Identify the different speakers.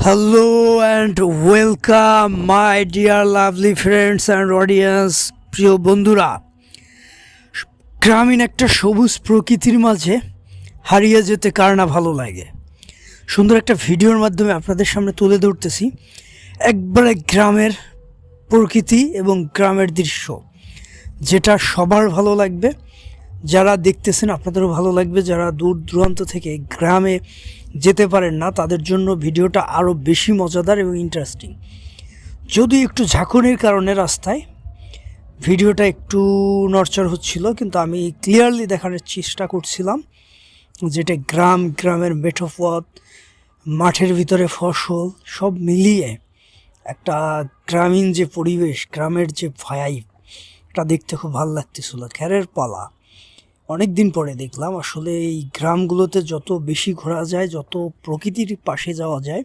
Speaker 1: Hello and welcome my dear lovely friends and audience. প্রিয় বন্ধুরা, গ্রামীণ একটা সবুজ প্রকৃতির মাঝে হারিয়ে যেতে কার না ভালো লাগে। সুন্দর একটা ভিডিওর মাধ্যমে আপনাদের সামনে তুলে ধরতেছি একবারে গ্রামের প্রকৃতি এবং গ্রামের দৃশ্য, যেটা সবার ভালো লাগবে। যারা দেখতেছেন আপনাদেরও ভালো লাগবে, যারা দূর দূরান্ত থেকে গ্রামে যেতে পারেন না তাদের জন্য ভিডিওটা আরও বেশি মজাদার এবং ইন্টারেস্টিং। যদি একটু ঝাঁকুনির কারণে রাস্তায় ভিডিওটা একটু নড়চড় হচ্ছিল, কিন্তু আমি ক্লিয়ারলি দেখানোর চেষ্টা করছিলাম যেটা গ্রামের মেঠোপথ, মাঠের ভিতরে ফসল সব মিলিয়ে একটা গ্রামীণ যে পরিবেশ, গ্রামের যে ভাইব, এটা দেখতে খুব ভালো লাগতেছিল। খ্যারের পালা অনেক দিন পরে দেখলাম। আসলে এই গ্রামগুলোতে যত বেশি ঘোরা যায়, যত প্রকৃতির পাশে যাওয়া যায়,